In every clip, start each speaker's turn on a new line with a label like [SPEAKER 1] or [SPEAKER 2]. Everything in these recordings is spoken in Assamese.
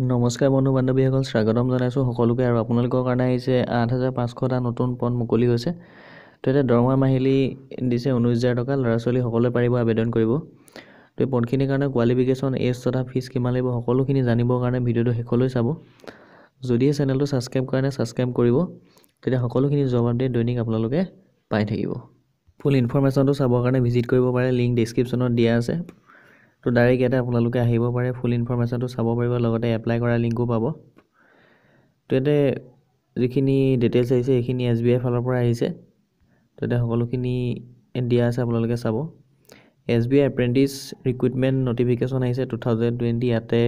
[SPEAKER 1] নমস্কাৰ বন্ধু বান্ধৱীসকল, স্বাগতম জনাইছোঁ সকলোকে। আৰু আপোনালোকৰ কাৰণে আহিছে ৮,৫০০টা নতুন পদ মুকলি হৈছে। তো এতিয়া দৰমহা মাহিলী দিছে 19,000 টকা। ল'ৰা ছোৱালী সকলোৱে পাৰিব আবেদন কৰিব। তো এই পদখিনিৰ কাৰণে কোৱালিফিকেশ্যন, এজ তথা ফিজ কিমান লাগিব সকলোখিনি জানিবৰ কাৰণে ভিডিঅ'টো শেষলৈ চাব। যদিহে চেনেলটো ছাবস্ক্ৰাইব কৰা নাই ছাবস্ক্ৰাইব কৰিব, তেতিয়া সকলোখিনি জব আপডেট দৈনিক আপোনালোকে পাই থাকিব। ফুল ইনফৰমেশ্যনটো চাবৰ কাৰণে ভিজিট কৰিব পাৰে, লিংক ডেছক্ৰিপশ্যনত দিয়া আছে। তো ডাইৰেক্ট ইয়াতে আপোনালোকে আহিব পাৰে, ফুল ইনফৰমেশ্যনটো চাব পাৰিব, লগতে এপ্লাই কৰা লিংকো পাব। তো ইয়াতে যিখিনি ডিটেইলছ আহিছে সেইখিনি SBI ফালৰ পৰা আহিছে। তো ইয়াতে সকলোখিনি দিয়া আছে, আপোনালোকে চাব। SBI এপ্ৰেণ্টিছ ৰিক্ৰুইটমেণ্ট নটিফিকেশ্যন আহিছে 2020। ইয়াতে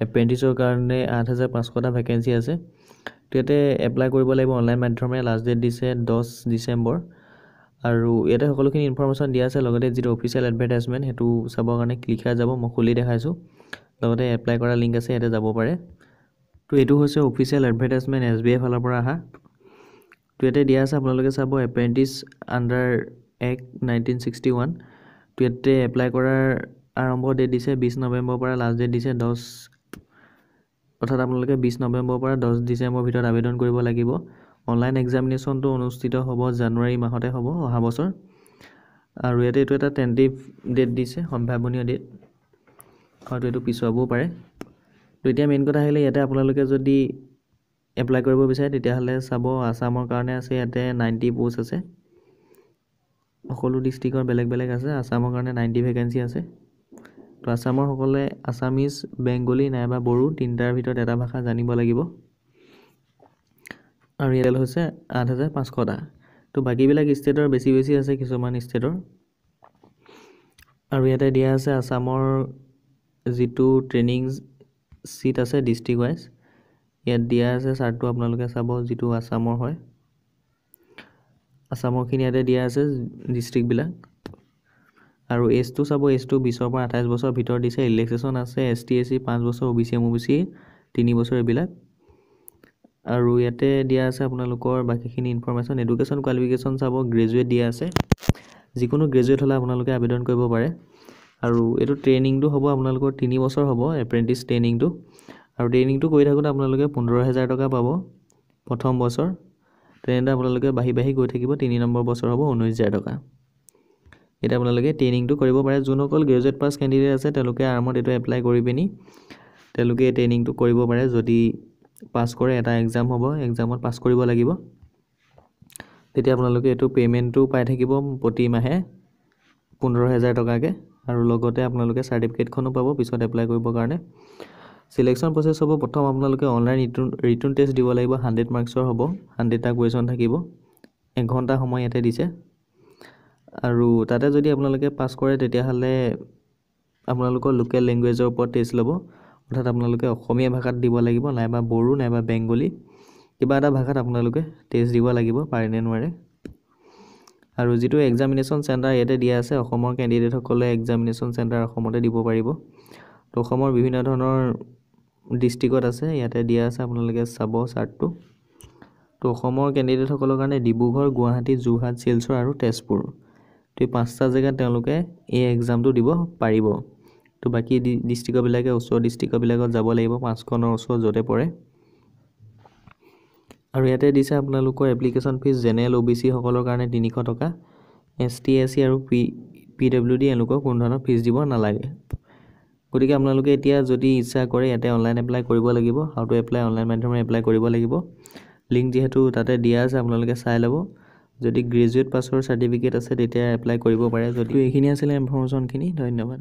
[SPEAKER 1] এপ্ৰেণ্টিছৰ কাৰণে ৮,৫০০টা ভেকেঞ্চি আছে। তো ইয়াতে এপ্লাই কৰিব লাগিব অনলাইন মাধ্যমেৰে। লাষ্ট ডেট দিছে 10 ডিচেম্বৰ। আৰু ইয়াতে সকলোখিনি ইনফৰমেশ্যন দিয়া আছে, লগতে যিটো অফিচিয়েল এডভাৰটাইজমেণ্ট সেইটো চাবৰ কাৰণে ক্লিক হৈ যাব। মই খুলি দেখাইছোঁ, লগতে এপ্লাই কৰা লিংক আছে, ইয়াতে যাব পাৰে। তো এইটো হৈছে অফিচিয়েল এডভাৰটাইজমেণ্ট SBI ফালৰ পৰা অহা। তো ইয়াতে দিয়া আছে, আপোনালোকে চাব এপ্ৰেণ্টিছ আণ্ডাৰ এক্ট 1961। তো ইয়াতে এপ্লাই কৰাৰ আৰম্ভ ডেট দিছে 20 নৱেম্বৰৰ পৰা, লাষ্ট ডেট দিছে 10, অৰ্থাৎ আপোনালোকে 20 নৱেম্বৰৰ পৰা 10 ডিচেম্বৰৰ ভিতৰত আবেদন কৰিব লাগিব। অনলাইন এক্সামিনেশ্যনটো অনুষ্ঠিত হ'ব জানুৱাৰী মাহতে হ'ব অহা বছৰ। আৰু ইয়াতে এইটো এটা টেণ্টেটিভ ডেট দিছে, সম্ভাৱনীয় ডেট, হয়তো এইটো পিছুৱাবও পাৰে। তো এতিয়া মেইন কথা আহিলে, ইয়াতে আপোনালোকে যদি এপ্লাই কৰিব বিচাৰে তেতিয়াহ'লে চাব আছামৰ কাৰণে আছে ইয়াতে 90 পোষ্ট আছে। সকলো ডিষ্ট্ৰিক্টৰ বেলেগ বেলেগ আছে। আছামৰ কাৰণে 90 ভেকেঞ্চি আছে। তো আছামৰ সকলে আছামিজ, বেংগলী নাইবা বড়ো তিনিটাৰ ভিতৰত এটা ভাষা জানিব লাগিব। আৰু ইয়াত হৈছে ৮,৫০০টা। তো বাকীবিলাক ষ্টেটৰ বেছি আছে, কিছুমান ষ্টেটৰ। আৰু ইয়াতে দিয়া আছে আছামৰ যিটো ট্ৰেইনিং চিট আছে ডিষ্ট্ৰিক্ট ৱাইজ, ইয়াত দিয়া আছে চাৰ্টটো, আপোনালোকে চাব যিটো আছামৰ হয়। আছামৰখিনি ইয়াতে দিয়া আছে ডিষ্ট্ৰিক্টবিলাক। আৰু এজটো চাব, এজটো 20ৰ পৰা 28 বছৰৰ ভিতৰত দিছে। ৰিলেক্সেশ্যন আছে ST SC 5 বছৰ, OBC MOBC 3 বছৰ এইবিলাক। আৰু ইয়াতে দিয়া আছে আপোনালোকৰ বাকীখিনি ইনফৰমেশ্যন। এডুকেশ্যন কোৱালিফিকেশ্যন চাব, গ্ৰেজুৱেট দিয়া আছে। যিকোনো গ্ৰেজুৱেট হ'লে আপোনালোকে আবেদন কৰিব পাৰে। আৰু এইটো ট্ৰেইনিংটো হ'ব আপোনালোকৰ 3 বছৰ হ'ব, এপ্ৰেণ্টিছ ট্ৰেইনিংটো। আৰু ট্ৰেইনিংটো কৰি থাকোঁতে আপোনালোকে 15,000 টকা পাব প্ৰথম বছৰ। তেনেদৰে আপোনালোকে বাঢ়ি গৈ থাকিব। 3 নম্বৰ বছৰ হ'ব 19,000 টকা। এতিয়া আপোনালোকে ট্ৰেইনিংটো কৰিব পাৰে। যোনসকল গ্ৰেজুৱেট পাছ কেণ্ডিডেট আছে তেওঁলোকে আৰামত এইটো এপ্লাই কৰি পিনি তেওঁলোকে ট্ৰেইনিংটো কৰিব পাৰে। যদি পাছ কৰে, এটা এক্সাম হ'ব, এক্সামত পাছ কৰিব লাগিব। তেতিয়া আপোনালোকে এইটো পে'মেণ্টটো পাই থাকিব প্ৰতি মাহে 15,000 টকাকৈ। আৰু লগতে আপোনালোকে চাৰ্টিফিকেটখনো পাব পিছত এপ্লাই কৰিবৰ কাৰণে। চিলেকশ্যন প্ৰচেছ হ'ব, প্ৰথম আপোনালোকে অনলাইন ৰিটন টেষ্ট দিব লাগিব। 100 মাৰ্কছৰ হ'ব, 100টা কুৱেশ্যন থাকিব। 1 ঘণ্টা সময় ইয়াতে দিছে। আৰু তাতে যদি আপোনালোকে পাছ কৰে তেতিয়াহ'লে আপোনালোকৰ লোকেল লেংগুৱেজৰ ওপৰত টেষ্ট ল'ব। অৰ্থাৎ আপোনালোকে অসমীয়া ভাষাত দিব লাগিব, নাইবা বড়ো নাইবা বেংগলী কিবা এটা ভাষাত আপোনালোকে টেষ্ট দিব লাগিব, পাৰে নে নোৱাৰে। আৰু যিটো এক্সামিনেশ্যন চেণ্টাৰ ইয়াতে দিয়া আছে, অসমৰ কেণ্ডিডেটসকলে এক্সামিনেশ্যন চেণ্টাৰ অসমতে দিব পাৰিব। তো অসমৰ বিভিন্ন ধৰণৰ ডিষ্ট্ৰিক্টত আছে, ইয়াতে দিয়া আছে, আপোনালোকে চাব চাৰ্টটো। তো অসমৰ কেণ্ডিডেটসকলৰ কাৰণে ডিব্ৰুগড়, গুৱাহাটী, যোৰহাট, শিলচৰ আৰু তেজপুৰ। তো এই 5টা জেগাত তেওঁলোকে এই এক্সামটো দিব পাৰিব। তো বাকী ডিষ্ট্ৰিক্টবিলাকে ওচৰৰ ডিষ্ট্ৰিক্টবিলাকত যাব লাগিব, 5খনৰ ওচৰত য'তে পৰে। আৰু ইয়াতে দিছে আপোনালোকৰ এপ্লিকেশ্যন ফিজ। জেনেৰেল OBC সকলৰ কাৰণে 300 টকা। ST SC আৰু PWD এওঁলোকক কোনো ধৰণৰ ফিজ দিব নালাগে। গতিকে আপোনালোকে এতিয়া যদি ইচ্ছা কৰে ইয়াতে অনলাইন এপ্লাই কৰিব লাগিব। হাউ টু এপ্লাই, অনলাইন মাধ্যমেৰে এপ্লাই কৰিব লাগিব। লিংক যিহেতু তাতে দিয়া আছে, আপোনালোকে চাই ল'ব। যদি গ্ৰেজুৱেট পাছৰ চাৰ্টিফিকেট আছে তেতিয়া এপ্লাই কৰিব পাৰে। যদিও এইখিনি আছিলে ইনফৰমেশ্যনখিনি। ধন্যবাদ।